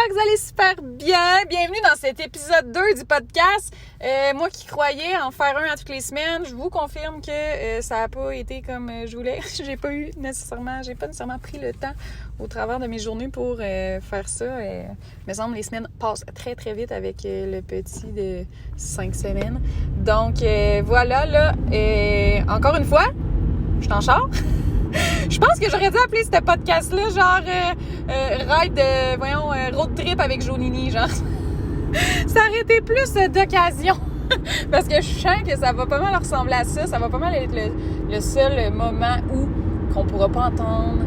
j'espère que vous allez super bien. Bienvenue dans cet épisode 2 du podcast. Moi qui croyais en faire un à toutes les semaines, je vous confirme que ça n'a pas été comme je voulais. J'ai pas nécessairement pris le temps au travers de mes journées pour faire ça. Il me semble que les semaines passent très très vite avec le petit de 5 semaines. Donc voilà, là, encore une fois, je suis en char. Je pense que j'aurais dû appeler ce podcast-là genre road trip avec Jonini, genre. Ça aurait été plus d'occasion. Parce que je sens que ça va pas mal ressembler à ça. Ça va pas mal être le seul moment où qu'on pourra pas entendre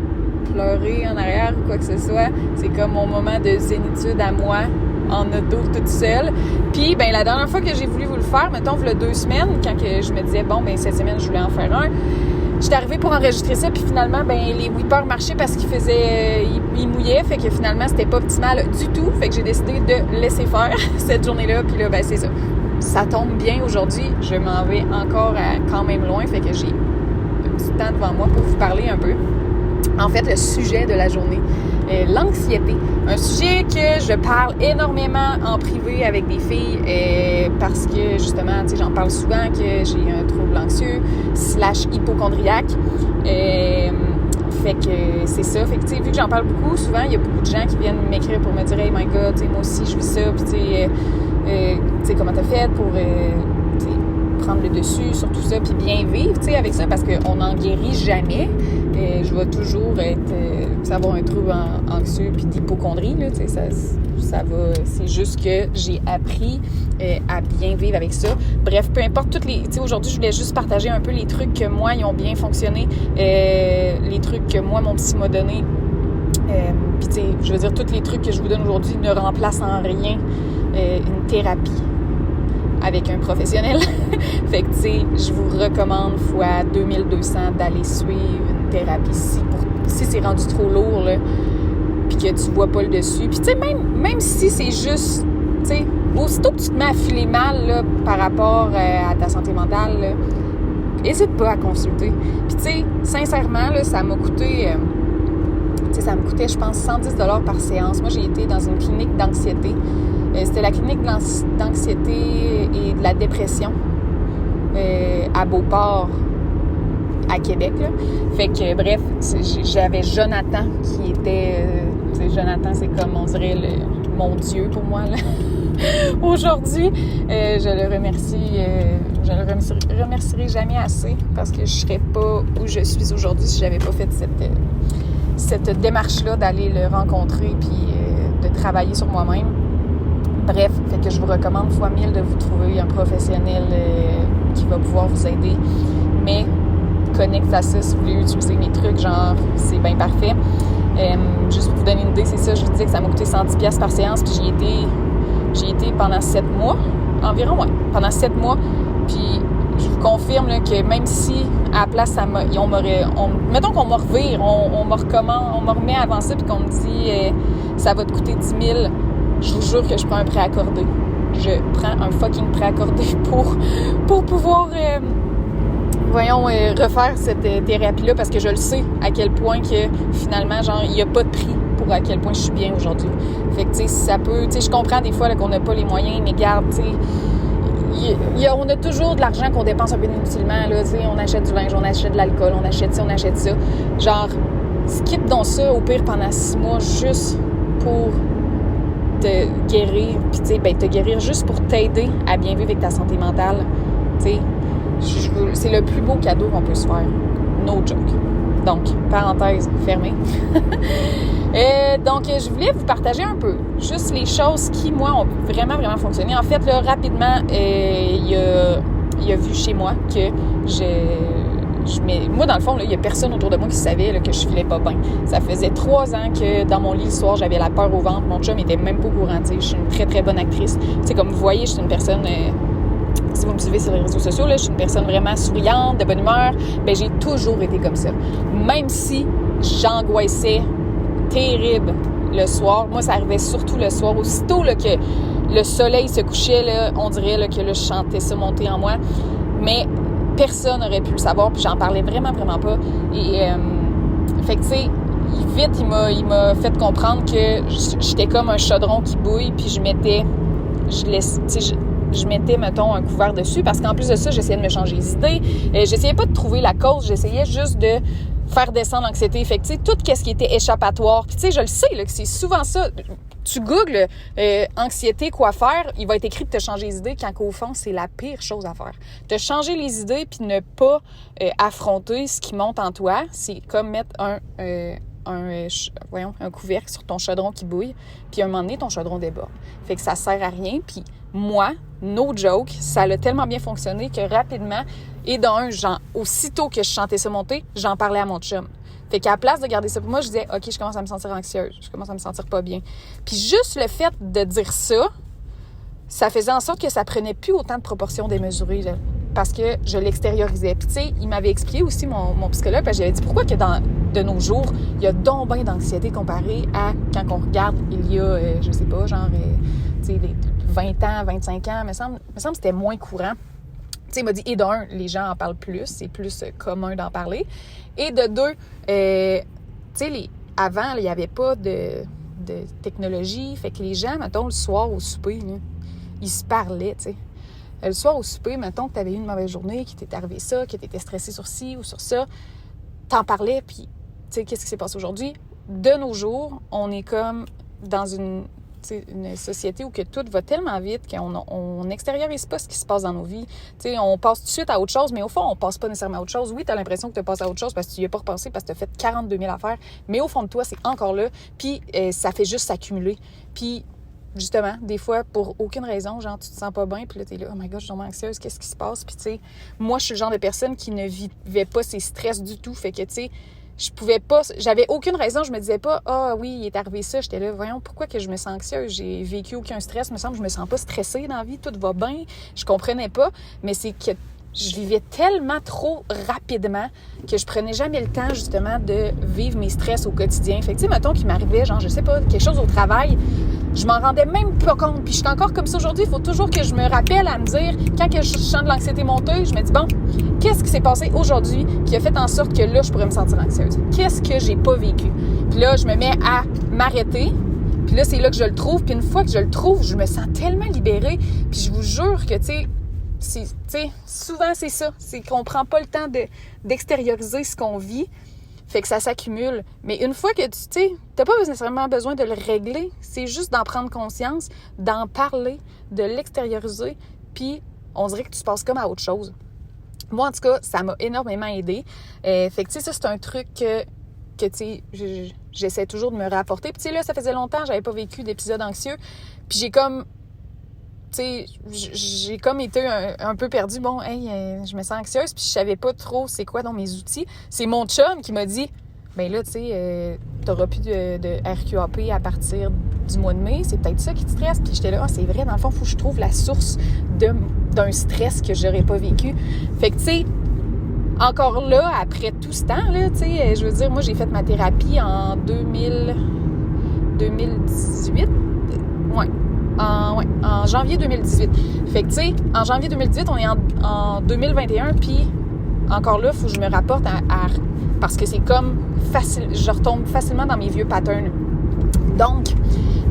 pleurer en arrière ou quoi que ce soit. C'est comme mon moment de zénitude à moi, en auto, toute seule. Puis, ben la dernière fois que j'ai voulu vous le faire, mettons, il y a 2 semaines, quand que je me disais, bon, ben cette semaine, je voulais en faire un. J'étais arrivée pour enregistrer ça, puis finalement, ben les whippers marchaient parce qu'ils ils mouillaient, fait que finalement, c'était pas optimal du tout. Fait que j'ai décidé de laisser faire cette journée-là, puis là, ben c'est ça. Ça tombe bien aujourd'hui, je m'en vais encore quand même loin, fait que j'ai du temps devant moi pour vous parler un peu. En fait, le sujet de la journée, l'anxiété. Un sujet que je parle énormément en privé avec des filles parce que, justement, tu sais, j'en parle souvent que j'ai un trouble anxieux / hypochondriaque. Fait que c'est ça. Fait que, tu sais, vu que j'en parle beaucoup, souvent, il y a beaucoup de gens qui viennent m'écrire pour me dire « Hey, my God, tu sais, moi aussi, je vis ça. » Puis, tu sais, comment t'as fait pour, tu sais, prendre le dessus sur tout ça, puis bien vivre, tu sais, avec ça, parce qu'on n'en guérit jamais. Je vais toujours avoir un trouble anxieux puis d'hypochondrie, là, tu sais, ça va, c'est juste que j'ai appris à bien vivre avec ça. Bref, peu importe toutes les, tu sais, aujourd'hui, je voulais juste partager un peu les trucs que moi, ils ont bien fonctionné, les trucs que moi, mon psy m'a donné. Puis, tu sais, je veux dire, tous les trucs que je vous donne aujourd'hui ne remplacent en rien une thérapie avec un professionnel. Fait que, tu sais, je vous recommande fois 2200 d'aller suivre une thérapie si c'est rendu trop lourd, là, puis que tu vois pas le dessus. Puis, tu sais, même si c'est juste, tu sais, aussitôt que tu te mets à filer mal, là, par rapport à ta santé mentale, là, n'hésite pas à consulter. Puis, tu sais, sincèrement, là, ça m'a coûté, je pense, 110 $ par séance. Moi, j'ai été dans une clinique d'anxiété. C'était la clinique d'anxiété et de la dépression à Beauport, à Québec, là. Fait que, bref, j'avais Jonathan qui était... Jonathan, c'est comme, on dirait, mon Dieu pour moi, là. Aujourd'hui, je le remercierai jamais assez parce que je serais pas où je suis aujourd'hui si j'avais pas fait cette démarche-là d'aller le rencontrer puis de travailler sur moi-même. Bref, fait que je vous recommande fois 1000 de vous trouver un professionnel qui va pouvoir vous aider. Mais connecte à ça si vous voulez utiliser mes trucs, genre, c'est bien parfait. Juste pour vous donner une idée, c'est ça, je vous disais que ça m'a coûté 110$ par séance, puis j'y étais pendant 7 mois, environ, ouais, pendant 7 mois. Puis je vous confirme là, que même si à la place, mettons qu'on me revire, on me remet avant ça, puis qu'on me dit ça va te coûter 10 000, je vous jure que je prends un prêt accordé. Je prends un fucking prêt accordé pour pouvoir, refaire cette thérapie-là, parce que je le sais à quel point que, finalement, genre, il n'y a pas de prix pour à quel point je suis bien aujourd'hui. Fait que, tu sais, ça peut... Tu sais, je comprends des fois là, qu'on n'a pas les moyens, mais garde, tu sais, on a toujours de l'argent qu'on dépense un peu inutilement, là, tu sais, on achète du linge, on achète de l'alcool, on achète ci, on achète ça. Genre, skip donc ça, au pire, pendant 6 mois, juste pour te guérir, puis tu sais, te guérir juste pour t'aider à bien vivre avec ta santé mentale. Tu sais, c'est le plus beau cadeau qu'on peut se faire. No joke. Donc, parenthèse fermée. Donc, je voulais vous partager un peu juste les choses qui, moi, ont vraiment, vraiment fonctionné. En fait, là, rapidement, il a vu chez moi que moi, dans le fond, il n'y a personne autour de moi qui savait là, que je filais pas bien. Ça faisait 3 ans que dans mon lit le soir, j'avais la peur au ventre. Mon chum était même pas au courant. Je suis une très, très bonne actrice. T'sais, comme vous voyez, je suis une personne... si vous me suivez sur les réseaux sociaux, là, je suis une personne vraiment souriante, de bonne humeur. Ben, j'ai toujours été comme ça. Même si j'angoissais terrible le soir. Moi, ça arrivait surtout le soir. Aussitôt là, que le soleil se couchait, là, on dirait là, que là, je sentais ça monter en moi. Mais personne n'aurait pu le savoir, puis j'en parlais vraiment, vraiment pas. Et fait que, tu sais, vite, il m'a fait comprendre que j'étais comme un chaudron qui bouille, puis je mettais, mettons, un couvert dessus, parce qu'en plus de ça, j'essayais de me changer les idées. J'essayais pas de trouver la cause, j'essayais juste de faire descendre l'anxiété. Fait que, tu sais, tout ce qui était échappatoire. Puis, tu sais, je le sais, là, que c'est souvent ça. Tu googles anxiété, quoi faire, il va être écrit de te changer les idées, quand au fond, c'est la pire chose à faire. Te changer les idées puis ne pas affronter ce qui monte en toi, c'est comme mettre un couvercle sur ton chaudron qui bouille, puis à un moment donné, ton chaudron déborde. Fait que ça sert à rien, puis moi, no joke, ça a tellement bien fonctionné que rapidement, et aussitôt que je sentais ça monter, j'en parlais à mon chum. Fait qu'à la place de garder ça pour moi, je disais, OK, je commence à me sentir anxieuse, je commence à me sentir pas bien. Puis juste le fait de dire ça, ça faisait en sorte que ça prenait plus autant de proportions démesurées, là, parce que je l'extériorisais. Puis tu sais, il m'avait expliqué aussi, mon psychologue, parce que j'avais dit, pourquoi que de nos jours, il y a donc bien d'anxiété comparé à quand on regarde il y a, je sais pas, genre, tu sais, 20 ans, 25 ans, me semble que c'était moins courant. Tu sais, il m'a dit, et d'un, les gens en parlent plus, c'est plus commun d'en parler. Et de deux, tu sais, avant, il n'y avait pas de technologie, fait que les gens, mettons, le soir au souper, là, ils se parlaient, tu sais. Le soir au souper, mettons que tu avais eu une mauvaise journée, qu'il t'était arrivé ça, que tu étais stressé sur ci ou sur ça, t'en parlais, puis, tu sais, qu'est-ce qui s'est passé aujourd'hui? De nos jours, on est comme dans une société où que tout va tellement vite qu'on n'extériorise pas ce qui se passe dans nos vies. T'sais, on passe tout de suite à autre chose, mais au fond, on passe pas nécessairement à autre chose. Oui, tu as l'impression que tu passes à autre chose parce que tu y as pas repensé, parce que tu as fait 42 000 affaires, mais au fond de toi, c'est encore là, puis ça fait juste s'accumuler. Puis, justement, des fois, pour aucune raison, genre, tu te sens pas bien, puis là, t'es là, oh my God, je suis vraiment anxieuse, qu'est-ce qui se passe? Puis, tu sais, moi, je suis le genre de personne qui ne vivait pas ses stress du tout, fait que, tu sais, je pouvais pas, j'avais aucune raison, je me disais pas, ah oui, il est arrivé ça, j'étais là, voyons, pourquoi que je me sens anxieuse, j'ai vécu aucun stress, me semble, je me sens pas stressée dans la vie, tout va bien, je comprenais pas, mais c'est que je vivais tellement trop rapidement que je prenais jamais le temps, justement, de vivre mes stress au quotidien. Fait que, tu sais, mettons qu'il m'arrivait, genre, je sais pas, quelque chose au travail, je m'en rendais même pas compte. Puis je suis encore comme ça aujourd'hui. Il faut toujours que je me rappelle à me dire, quand que je sens de l'anxiété monter, je me dis, bon, qu'est-ce qui s'est passé aujourd'hui qui a fait en sorte que là, je pourrais me sentir anxieuse? Qu'est-ce que j'ai pas vécu? Puis là, je me mets à m'arrêter. Puis là, c'est là que je le trouve. Puis une fois que je le trouve, je me sens tellement libérée. Puis je vous jure que, tu sais, souvent c'est ça. C'est qu'on prend pas le temps d'extérioriser ce qu'on vit. Fait que ça s'accumule. Mais une fois que tu sais, t'as pas nécessairement besoin de le régler. C'est juste d'en prendre conscience, d'en parler, de l'extérioriser. Puis on dirait que tu passes comme à autre chose. Moi, en tout cas, ça m'a énormément aidé. Fait que tu sais, ça, c'est un truc que tu sais, j'essaie toujours de me rapporter. Puis tu sais, là, ça faisait longtemps que j'avais pas vécu d'épisode anxieux. Puis j'ai comme... Tu sais, j'ai comme été un peu perdue. Bon, hey, je me sens anxieuse, puis je savais pas trop c'est quoi dans mes outils. C'est mon chum qui m'a dit, ben là, tu sais, t'auras plus de RQAP à partir du mois de mai. C'est peut-être ça qui te stresse. Puis j'étais là, c'est vrai, dans le fond, il faut que je trouve la source d'un stress que j'aurais pas vécu. Fait que, tu sais, encore là, après tout ce temps, là, tu sais, je veux dire, moi, j'ai fait ma thérapie en 2018. Ouais. En janvier 2018. Fait que, tu sais, en janvier 2018, on est en 2021, puis encore là, il faut que je me rapporte parce que c'est comme facile, je retombe facilement dans mes vieux patterns. Donc,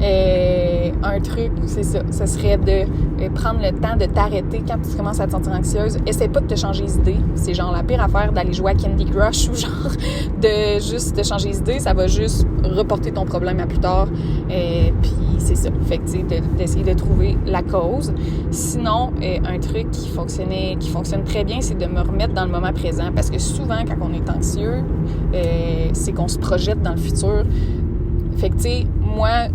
un truc, c'est ça. Ça serait de prendre le temps de t'arrêter quand tu commences à te sentir anxieuse. Essaie pas de te changer les idées. C'est genre la pire affaire d'aller jouer à Candy Crush ou genre de juste te changer les idées. Ça va juste reporter ton problème à plus tard. Puis c'est ça. Fait que tu sais, d'essayer de trouver la cause. Sinon, un truc qui fonctionne très bien, c'est de me remettre dans le moment présent. Parce que souvent, quand on est anxieux, c'est qu'on se projette dans le futur. Fait que, tu sais, moi,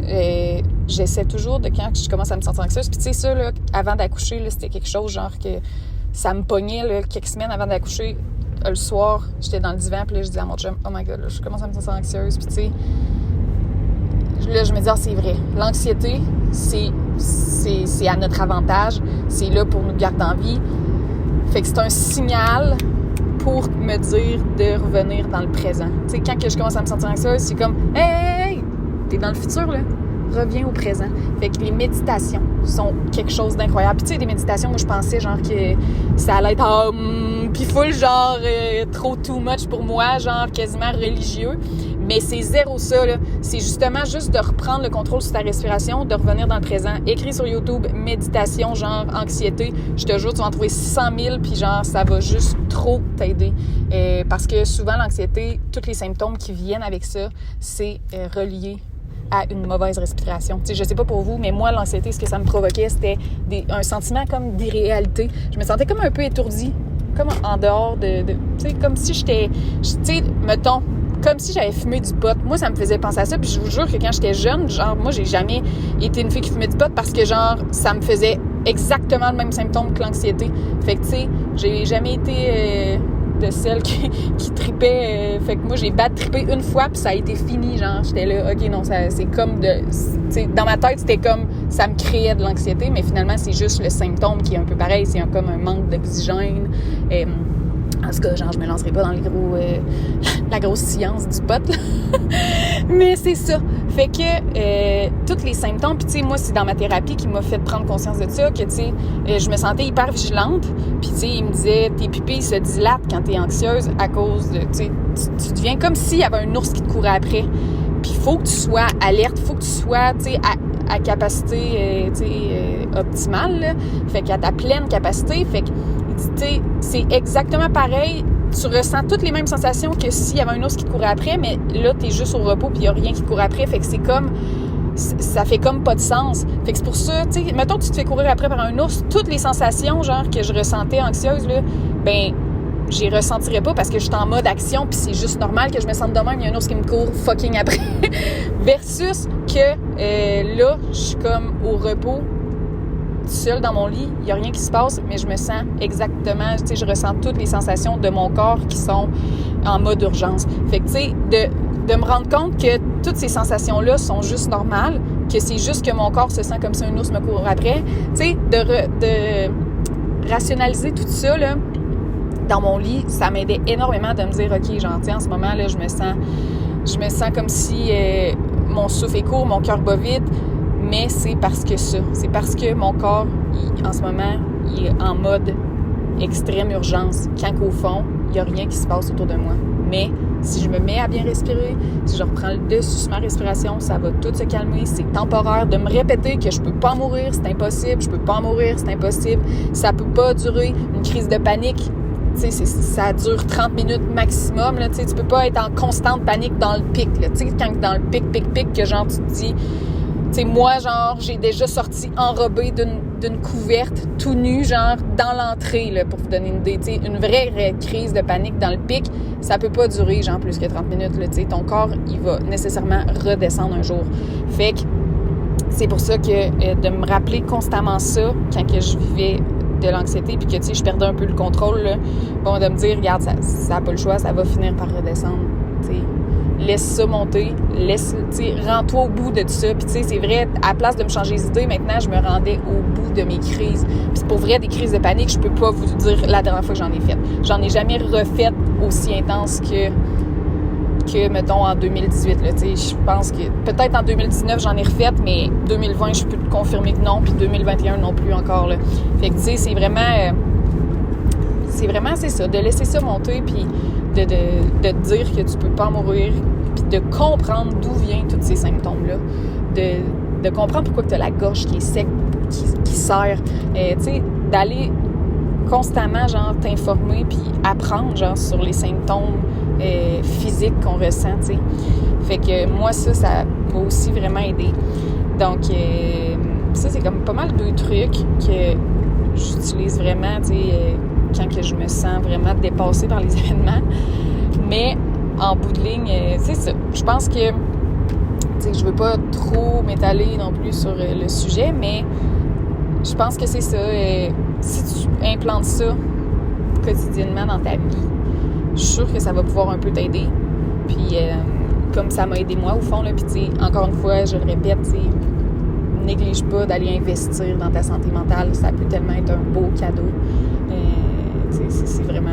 j'essaie toujours de quand je commence à me sentir anxieuse. Puis, tu sais, ça, là, avant d'accoucher, là, c'était quelque chose, genre, que ça me pognait, là, quelques semaines avant d'accoucher. Le soir, j'étais dans le divan, puis là, je disais à mon chum, oh my God, là, je commence à me sentir anxieuse. Puis, tu sais, là, je me dis, ah, c'est vrai. L'anxiété, c'est à notre avantage. C'est là pour nous garder en vie. Fait que c'est un signal pour me dire de revenir dans le présent. Tu sais, quand que je commence à me sentir anxieuse, c'est comme, hey, t'es dans le futur, là. Reviens au présent. Fait que les méditations sont quelque chose d'incroyable. Puis tu sais, des méditations, moi, je pensais, genre, que ça allait être, puis full, genre, trop too much pour moi, genre, quasiment religieux. Mais c'est zéro ça, là. C'est justement juste de reprendre le contrôle sur ta respiration, de revenir dans le présent. Écris sur YouTube, méditation, genre anxiété. Je te jure, tu vas en trouver 600 000, puis genre, ça va juste trop t'aider. Parce que souvent, l'anxiété, tous les symptômes qui viennent avec ça, c'est relié à une mauvaise respiration. Tu sais, je sais pas pour vous, mais moi, l'anxiété, ce que ça me provoquait, c'était un sentiment comme d'irréalité. Je me sentais comme un peu étourdie, comme en dehors de tu sais, comme si j'étais, tu sais, mettons, comme si j'avais fumé du pot. Moi, ça me faisait penser à ça, puis je vous jure que quand j'étais jeune, genre, moi, j'ai jamais été une fille qui fumait du pot parce que, genre, ça me faisait exactement le même symptôme que l'anxiété. Fait que, tu sais, j'ai jamais été de celle qui tripait. Fait que moi, j'ai trippé une fois, puis ça a été fini. Genre, j'étais là, OK, non, c'est comme de... T'sais, dans ma tête, c'était comme... Ça me créait de l'anxiété, mais finalement, c'est juste le symptôme qui est un peu pareil. C'est comme un manque d'oxygène. En tout cas, genre, je me lancerai pas dans la grosse science du pot, là. Mais c'est ça. Fait que tous les symptômes, puis tu sais, moi, c'est dans ma thérapie qui m'a fait prendre conscience de ça, que tu sais, je me sentais hyper vigilante. Puis tu sais, il me disait, tes pupilles se dilatent quand t'es anxieuse à cause de, tu sais, tu deviens comme s'il y avait un ours qui te courait après. Puis il faut que tu sois alerte, il faut que tu sois, tu sais, à capacité, tu sais, optimale, là. Fait qu'à ta pleine capacité, fait que, tu sais, c'est exactement pareil. Tu ressens toutes les mêmes sensations que s'il y avait un ours qui te courait après, mais là, t'es juste au repos puis il n'y a rien qui te court après. Fait que c'est comme... Ça fait comme pas de sens. Fait que c'est pour ça, tu sais, mettons que tu te fais courir après par un ours, toutes les sensations, genre, que je ressentais anxieuse, là, ben, j'y ressentirais pas parce que je suis en mode action puis c'est juste normal que je me sente de même, il y a un ours qui me court fucking après. Versus que, là, je suis comme au repos, seule dans mon lit, il n'y a rien qui se passe, mais je me sens exactement, tu sais, je ressens toutes les sensations de mon corps qui sont en mode urgence. Fait que, tu sais, de me rendre compte que toutes ces sensations-là sont juste normales, que c'est juste que mon corps se sent comme si un ours me court après, tu sais, de rationaliser tout ça, là, dans mon lit, ça m'aidait énormément de me dire, OK, genre, tu sais, en ce moment, là, je me sens comme si mon souffle est court, mon cœur bat vite. Mais c'est parce que mon corps, en ce moment, il est en mode extrême urgence, quand qu'au fond, il n'y a rien qui se passe autour de moi. Mais si je me mets à bien respirer, si je reprends le dessus sur ma respiration, ça va tout se calmer. C'est temporaire. De me répéter que je peux pas mourir, c'est impossible. Je peux pas mourir, c'est impossible. Ça peut pas durer. Une crise de panique, tu sais, ça dure 30 minutes maximum. Là, tu peux pas être en constante panique dans le pic. Là, quand dans le pic, que genre tu te dis... T'sais, moi, genre, j'ai déjà sorti enrobée d'une couverte, tout nu, genre, dans l'entrée, là, pour vous donner une idée. T'sais, une vraie crise de panique dans le pic, ça peut pas durer, genre, plus que 30 minutes, là. T'sais, ton corps, il va nécessairement redescendre un jour. Fait que c'est pour ça que de me rappeler constamment ça, quand que je vivais de l'anxiété, puis que, tu sais, je perdais un peu le contrôle, là, bon, de me dire, regarde, ça a pas le choix, ça va finir par redescendre, t'sais. Laisse ça monter, rends-toi au bout de tout ça. Puis tu sais, c'est vrai, à la place de me changer les idées, maintenant, je me rendais au bout de mes crises. Puis pour vrai, des crises de panique, je peux pas vous dire la dernière fois que j'en ai fait. J'en ai jamais refait aussi intense que mettons, en 2018. Là, je pense que peut-être en 2019, j'en ai refait, mais 2020, je peux te confirmer que non, puis 2021 non plus encore. Là. Fait que tu sais, c'est vraiment, c'est ça, de laisser ça monter, puis de te dire que tu peux pas mourir, puis de comprendre d'où viennent tous ces symptômes-là, de comprendre pourquoi tu as la gorge qui est sec, qui serre, tu sais, d'aller constamment, genre, t'informer, puis apprendre, genre, sur les symptômes physiques qu'on ressent, tu sais. Fait que moi, ça m'a aussi vraiment aidé. Donc, ça, c'est comme pas mal deux trucs que j'utilise vraiment, tu sais, quand que je me sens vraiment dépassée par les événements. Mais en bout de ligne, c'est ça. Je pense que, tu sais, je veux pas trop m'étaler non plus sur le sujet, mais je pense que c'est ça. Si tu implantes ça quotidiennement dans ta vie, je suis sûre que ça va pouvoir un peu t'aider. Puis, comme ça m'a aidé moi, au fond, là, puis tu sais, encore une fois, je le répète, tu sais, néglige pas d'aller investir dans ta santé mentale. Ça peut tellement être un beau cadeau. C'est vraiment...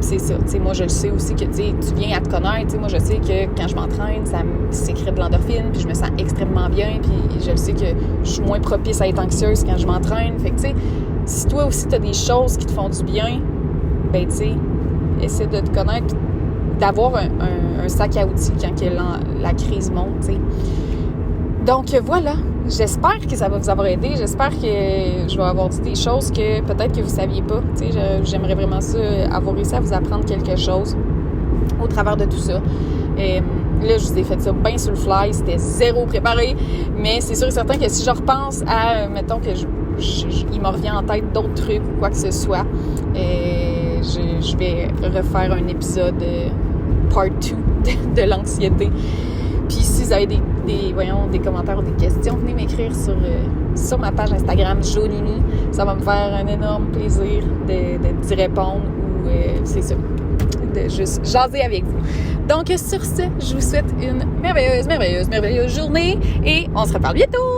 C'est ça. T'sais, moi, je le sais aussi que tu viens à te connaître. Moi, je sais que quand je m'entraîne, ça me sécrète de l'endorphine, puis je me sens extrêmement bien, puis je le sais que je suis moins propice à être anxieuse quand je m'entraîne. Fait que, tu sais, si toi aussi, tu as des choses qui te font du bien, ben, tu sais, essaie de te connaître, d'avoir un sac à outils quand que la crise monte, tu sais. Donc voilà, j'espère que ça va vous avoir aidé. J'espère que je vais avoir dit des choses que peut-être que vous ne saviez pas. Tu sais, j'aimerais vraiment ça, avoir réussi à vous apprendre quelque chose au travers de tout ça. Là, je vous ai fait ça bien sur le fly, c'était zéro préparé, mais c'est sûr et certain que si je repense à, mettons que il me revient en tête d'autres trucs ou quoi que ce soit, je vais refaire un épisode part 2 de l'anxiété. Puis si vous avez des commentaires ou des questions, venez m'écrire sur ma page Instagram Jonini. Ça va me faire un énorme plaisir d'y répondre ou c'est ça, de juste jaser avec vous. Donc sur ce, je vous souhaite une merveilleuse journée et on se reparle bientôt!